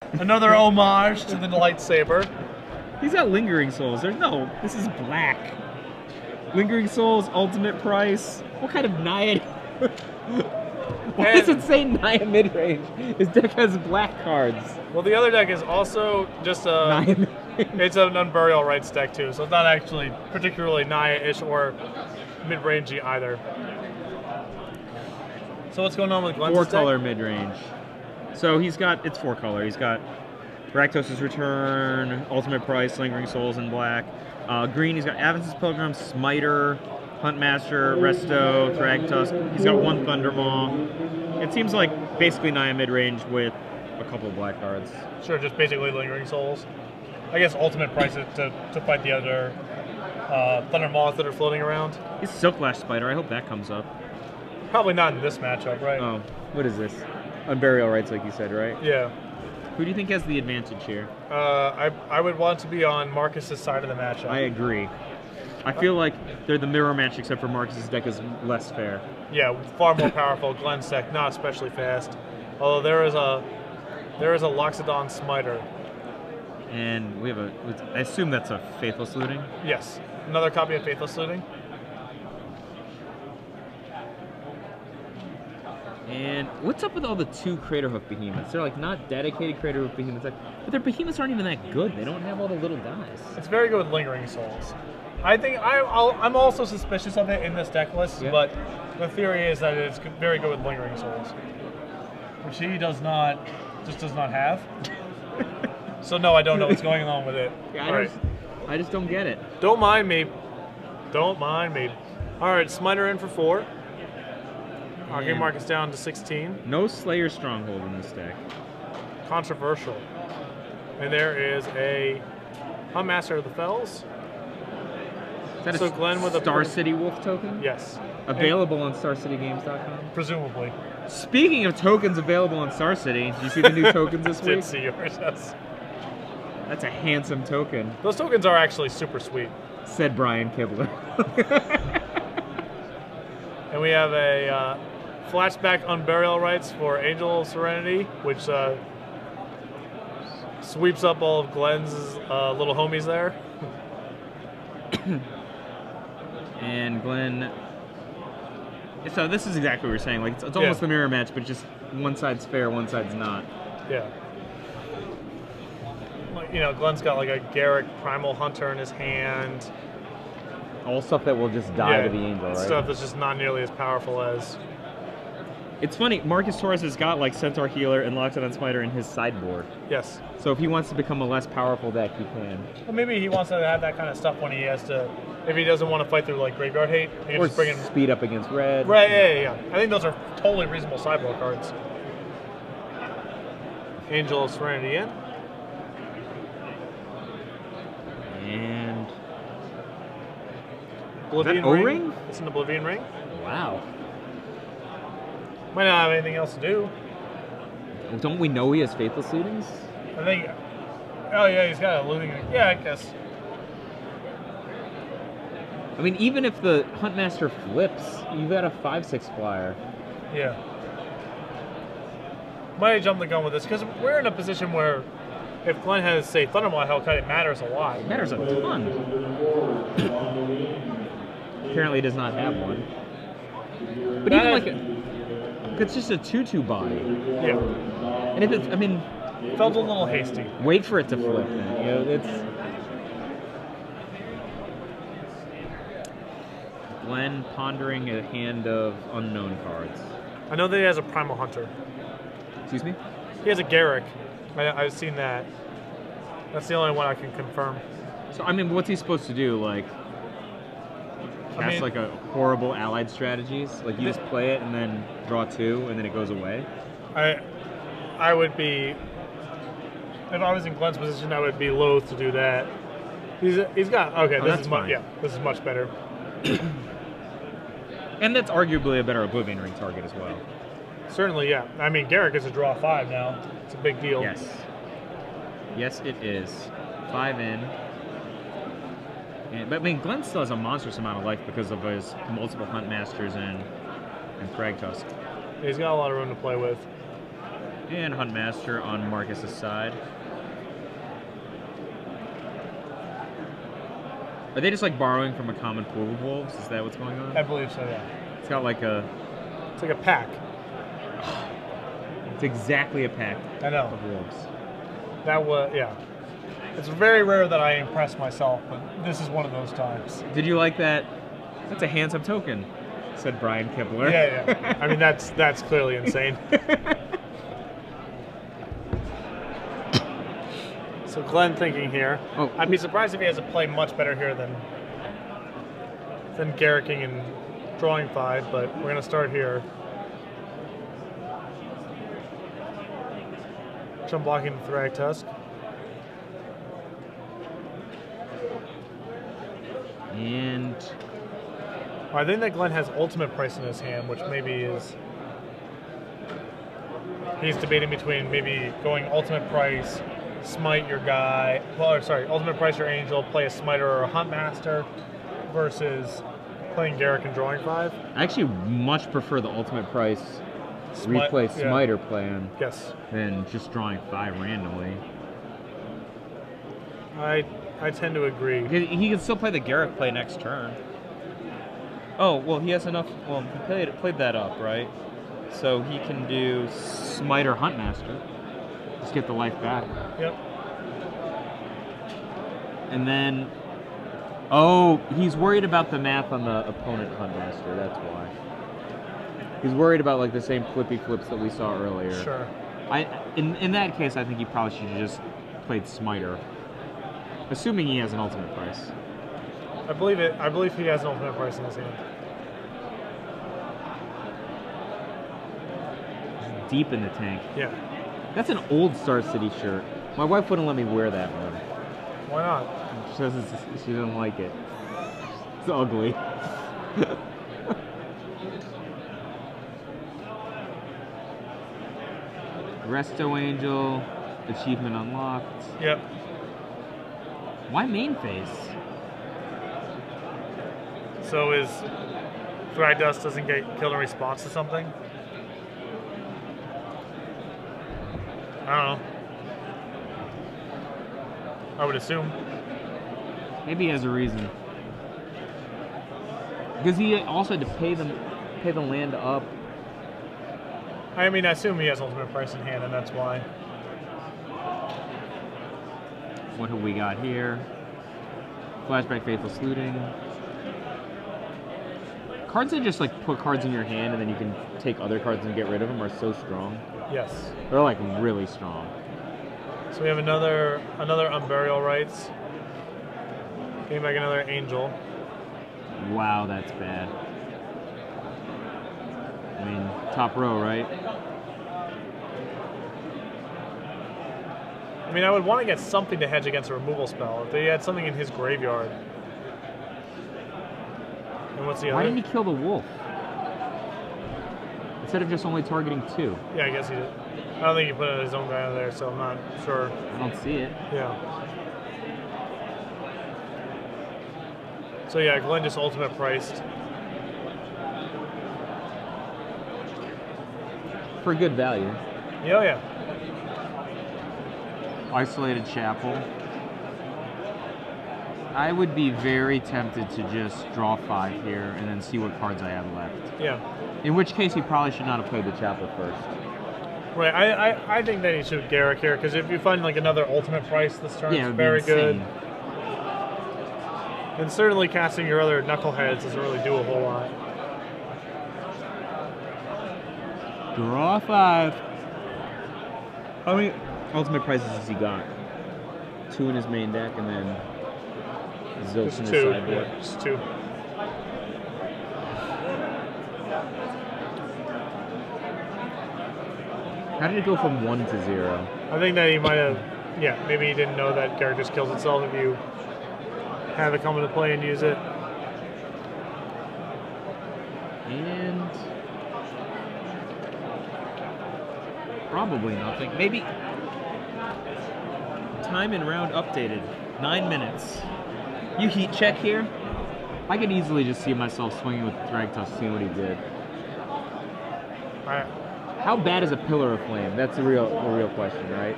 Another homage to the lightsaber. He's got Lingering Souls. There's no. This is black. Lingering Souls, ultimate price. What kind of Naya? Why does it say Naya midrange? His deck has black cards. Well, the other deck is also just a. It's an Unburial Rights deck too, so it's not actually particularly Naya-ish or mid-rangey either. So what's going on with Glenn's deck? 4-color midrange. So he's got, it's 4-color. He's got Rakdos' Return, Ultimate Price, Lingering Souls in black. Green, he's got Avance's Pilgrim, Smiter, Huntmaster, Resto, Thragtusk. He's got 1 Thundermaw. It seems like basically Naya midrange with a couple of black cards. Sure, just basically Lingering Souls. I guess Ultimate Price is to fight the other Thundermaws that are floating around. He's Silklash Spider. I hope that comes up. Probably not in this matchup, right? Oh, what is this? Unburial Rights, like you said, right? Yeah. Who do you think has the advantage here? I would want to be on Marcus's side of the matchup. I agree. I feel like they're the mirror match, except for Marcus's deck is less fair. Yeah, far more powerful. Glenn's deck, not especially fast. Although there is a Loxodon Smiter. And we have a. I assume that's a Faithless Looting. Yes, another copy of Faithless Looting. And what's up with all the 2 Craterhoof Behemoths? They're like not dedicated Craterhoof Behemoths, but their Behemoths aren't even that good. They don't have all the little dice. It's very good with Lingering Souls. I think I'm also suspicious of it in this deck list, yeah. But the theory is that it's very good with Lingering Souls, which he does not have. So no, I don't know what's going on with it. Yeah, I just don't get it. Don't mind me. Don't mind me. All right, Smiter in for 4. I'll get Marcus down to 16. No Slayer Stronghold in this deck. Controversial. And there is a Huntmaster of the Fells. Is that so a Glenn with Star a City Wolf token? Yes. Available on StarCityGames.com? Presumably. Speaking of tokens available on Star City, did you see the new tokens this week? Did see yours, yes. That's a handsome token. Those tokens are actually super sweet. Said Brian Kibler. And we have a flashback Unburial Rights for Angel of Serenity, which sweeps up all of Glenn's little homies there. And Glenn... So this is exactly what we're saying. Like it's almost a mirror match, but just one side's fair, one side's not. Yeah. You know, Glenn's got like a Garrick Primal Hunter in his hand. All stuff that will just die to the Angel, right? Stuff that's just not nearly as powerful as... It's funny, Marcus Torrez has got like Centaur Healer and Loxodon Spider in his sideboard. Yes. So if he wants to become a less powerful deck, he can. Well, maybe he wants to have that kind of stuff when he has to... If he doesn't want to fight through like Graveyard Hate, he can just bring in... speed up against red. Right, yeah. I think those are totally reasonable sideboard cards. Angel of Serenity in. And... Oblivion O-Ring? It's an Oblivion Ring. Wow. Might not have anything else to do. Don't we know he has Faithless Lootings? I think... Oh yeah, he's got a looting... Yeah, I guess. I mean, even if the Huntmaster flips, you've got a 5/6 flyer. Yeah. Might jump the gun with this, because we're in a position where if Glenn has, say, Thundermaw Hellkite, it matters a lot. It matters a ton. Apparently, he does not have one. But even like it's just a 2/2 body. Yeah. And if it's, I mean, felt a little hasty. Wait for it to flip. Then. You know, it's Glenn pondering a hand of unknown cards. I know that he has a Primal Hunter. Excuse me? He has a Garrick. I've seen that. That's the only one I can confirm. So, I mean, what's he supposed to do? Like, cast like a horrible allied strategies? Like, you just play it and then draw 2 and then it goes away? I would be... If I was in Glenn's position, I would be loath to do that. He's got... Okay, this is much better. And that's arguably a better Oblivion Ring target as well. Certainly, yeah. I mean, Garrick is a draw 5 now. It's a big deal. Yes. Yes, it is. 5 in. But I mean, Glenn still has a monstrous amount of life because of his multiple Huntmasters and Thragtusk. He's got a lot of room to play with. And Huntmaster on Marcus's side. Are they just like borrowing from a common pool of wolves? Is that what's going on? I believe so, yeah. It's got like a... It's like a pack. It's exactly a pack of wolves. That was, yeah. It's very rare that I impress myself, but this is one of those times. Did you like that? That's a handsome token, said Brian Kibler. Yeah. I mean, that's clearly insane. So Glenn thinking here. Oh. I'd be surprised if he has a play much better here than Garricking and drawing 5, but we're going to start here. Jump blocking the Thragtusk. And I think that Glenn has ultimate price in his hand, which maybe is... He's debating between maybe going ultimate price, smite your guy, ultimate price your angel, play a smiter or a huntmaster, versus playing Garrick and drawing 5. I actually much prefer the ultimate price replay smiter plan than just drawing 5 randomly. I tend to agree. He can still play the Garrick play next turn. Oh, well, he has enough. Well, he played that up, right? So he can do Smite or Huntmaster. Just get the life back. Yep. And then, oh, he's worried about the math on the opponent Huntmaster. That's why. He's worried about like the same flippy flips that we saw earlier. Sure. In that case, I think he probably should have just played Smiter. Assuming he has an ultimate price. I believe he has an ultimate price in his hand. He's deep in the tank. Yeah. That's an old Star City shirt. My wife wouldn't let me wear that one. Why not? She says she doesn't like it. It's ugly. Resto Angel, achievement unlocked. Yep. Why main phase? So is Thragtusk doesn't get killed in response to something? I don't know. I would assume. Maybe he has a reason. Because he also had to pay the land up. I mean, I assume he has ultimate price in hand, and that's why. What have we got here? Flashback Faithless Looting. Cards that just like put cards in your hand and then you can take other cards and get rid of them are so strong. Yes. They're like really strong. So we have another Unburial Rites. Getting back another Angel. Wow, that's bad. I mean, top row, right? I mean, I would want to get something to hedge against a removal spell. If he had something in his graveyard. And what's the other? Why didn't he kill the wolf? Instead of just only targeting 2. Yeah, I guess he did. I don't think he put his own guy on there, so I'm not sure. I don't see it. Yeah. So yeah, Glenn just ultimate priced. For good value. Yeah, yeah. Isolated Chapel. I would be very tempted to just draw 5 here and then see what cards I have left. Yeah. In which case, he probably should not have played the Chapel first. Right. I think that he should Garrick here, because if you find like another ultimate price this turn, it's very good. And certainly casting your other Knuckleheads doesn't really do a whole lot. Draw 5. How many ultimate prices has he got? 2 in his main deck, and then Zilch in his sideboard. Yeah, just 2. How did it go from 1 to 0? I think that he might have, yeah, maybe he didn't know that Garrick just kills itself if you have it come into play and use it. And probably nothing. Maybe time and round updated. 9 minutes. You heat check here? I could easily just see myself swinging with Thragtusk, seeing what he did. How bad is a Pillar of Flame? That's the real question, right?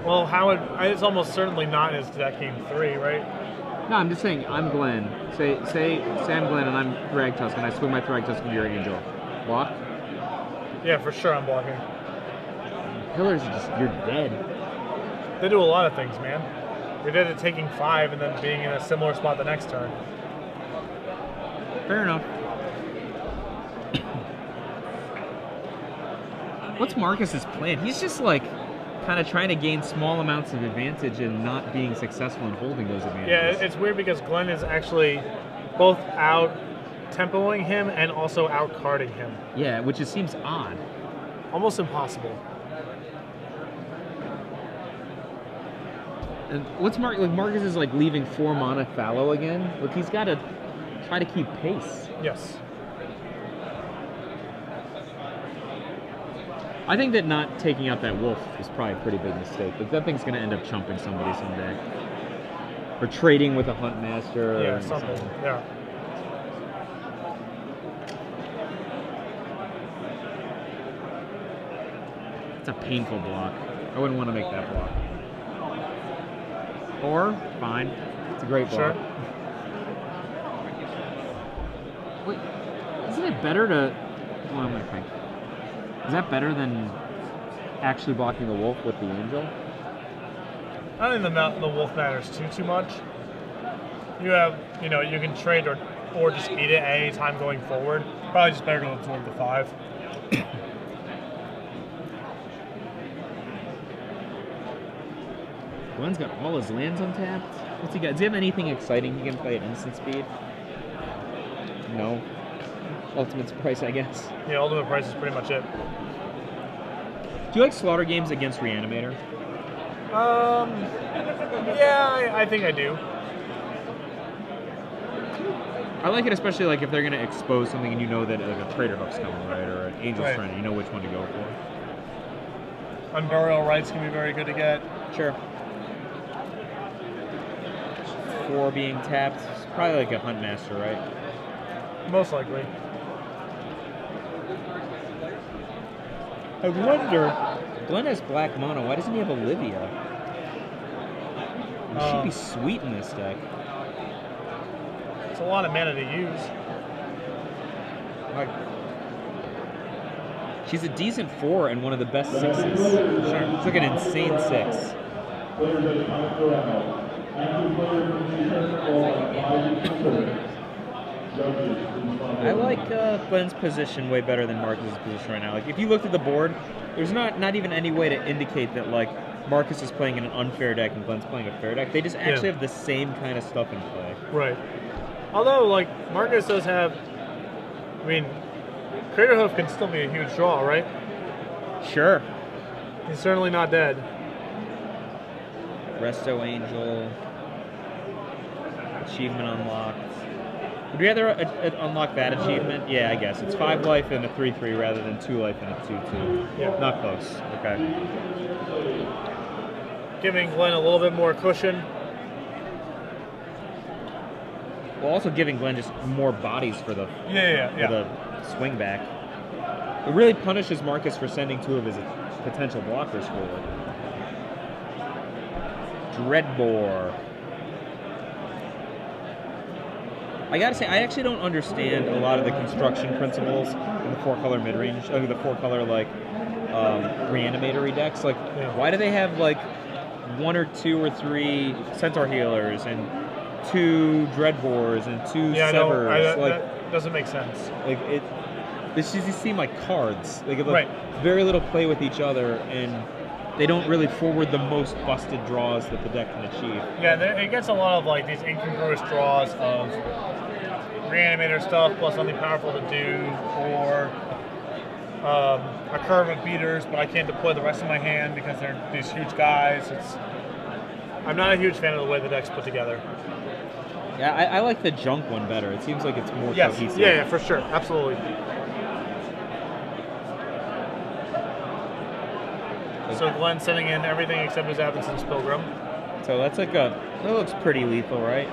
Well, it's almost certainly not as deck game 3, right? No, I'm just saying, I'm Glenn. Say I'm Glenn and I'm Thragtusk, and I swing my Thragtusk into your Angel. Block? Yeah, for sure I'm blocking. Pillars are just, you're dead. They do a lot of things, man. You're dead at taking 5 and then being in a similar spot the next turn. Fair enough. What's Marcus's plan? He's just like kind of trying to gain small amounts of advantage and not being successful in holding those advantages. Yeah, it's weird because Glenn is actually both out tempoing him and also out carding him. Yeah, which just seems odd. Almost impossible. And what's Marcus is like leaving 4 mana fallow again. Look, he's got to try to keep pace. Yes. I think that not taking out that wolf is probably a pretty big mistake. Like, that thing's going to end up chumping somebody someday. Or trading with a hunt master. Yeah, or something. Yeah. It's a painful block. I wouldn't want to make that block. Or, fine. It's a great block. Sure. Wait, isn't it better to... Well, I'm going to think. Is that better than actually blocking the wolf with the angel? I don't think the wolf matters too much. You have, you can trade or just eat it at any time going forward. Probably just better to absorb the 5. Glenn's got all his lands untapped. What's he got? Does he have anything exciting he can play at instant speed? No. Ultimate price, I guess. Yeah, ultimate price is pretty much it. Do you like slaughter games against Reanimator? Yeah, I think I do. I like it, especially like if they're going to expose something and you know that like a Trader Hook's coming, right? Or an Angel's Right. Friend, you know which one to go for. Unburial Rights can be very good to get. Sure. 4 being tapped. It's probably like a Hunt Master, right? Most likely. I wonder. Glenn has black mono. Why doesn't he have Olivia? She'd be sweet in this deck. It's a lot of mana to use. Like, she's a decent 4 and one of the best 6s. Sure. It's like an insane 6. I like Glenn's position way better than Marcus's position right now. Like, if you looked at the board, there's not even any way to indicate that like Marcus is playing in an unfair deck and Glenn's playing a fair deck. They just actually have the same kind of stuff in play. Right. Although, like, Marcus does have, I mean, Crater Hoof can still be a huge draw, right? Sure. He's certainly not dead. Resto Angel. Achievement unlocked. Would you rather unlock that achievement? Yeah, I guess. It's 5 life and a 3/3 rather than 2 life and a 2/2. Yeah. Not close. Okay. Giving Glenn a little bit more cushion. Well, also giving Glenn just more bodies for the Yeah. the swing back. It really punishes Marcus for sending 2 of his potential blockers forward. Dreadbore. I gotta say, I actually don't understand a lot of the construction principles in the 4-color midrange, the 4-color like reanimatory decks. Like, why do they have like 1 or 2 or 3 Centaur Healers and 2 Dreadbores and 2 Severs? That doesn't make sense. Like these seem like cards. They give Right. very little play with each other, and they don't really forward the most busted draws that the deck can achieve. Yeah, it gets a lot of like these incongruous draws of Reanimator stuff plus something powerful to do, or a curve of beaters, but I can't deploy the rest of my hand because they're these huge guys. I'm not a huge fan of the way the deck's put together. Yeah, I like the junk one better. It seems like it's more cohesive. Yeah, for sure, absolutely. So Glenn sending in everything except his Absence Pilgrim. So that's like that looks pretty lethal, right?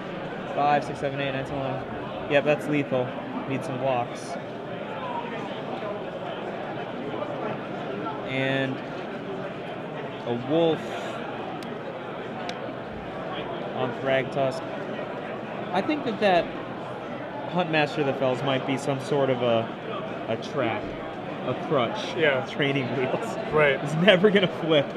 5, 6, 7, 8, 9, 10, 11. Yep, that's lethal. Need some blocks. and a wolf on Thragtusk. I think that Huntmaster of the Fells might be some sort of a trap, a crutch. Yeah. Training wheels. Right. It's never gonna flip.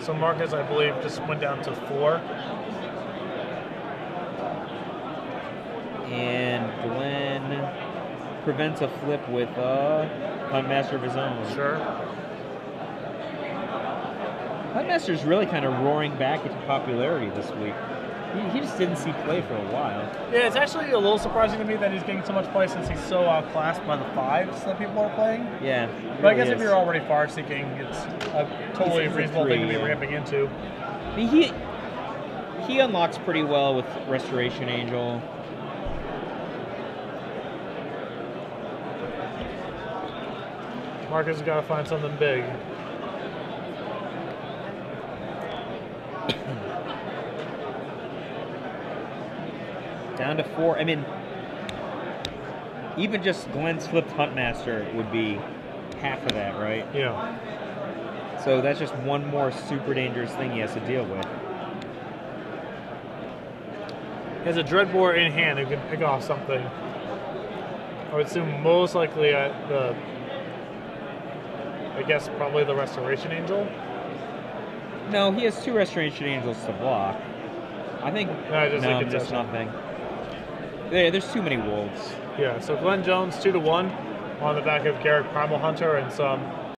So Marcus, I believe, just went down to 4. And Glenn prevents a flip with a Huntmaster of his own. Sure. Huntmaster's really kind of roaring back into popularity this week. He just didn't see play for a while. Yeah, it's actually a little surprising to me that he's getting so much play since he's so outclassed by the 5s that people are playing. Yeah. But I guess if you're already far seeking, it's a totally reasonable thing to be ramping into. I mean, he unlocks pretty well with Restoration Angel. Marcus has got to find something big. Down to 4. I mean, even just Glenn's flipped Huntmaster would be half of that, right? Yeah. So that's just one more super dangerous thing he has to deal with. He has a Dreadbore in hand who can pick off something. I would assume most likely at the, I guess probably the Restoration Angel. No, he has 2 Restoration Angels to block. I think no, just nothing. There's too many wolves. Yeah, so Glenn Jones 2-1 on the back of Garrick Primal Hunter and some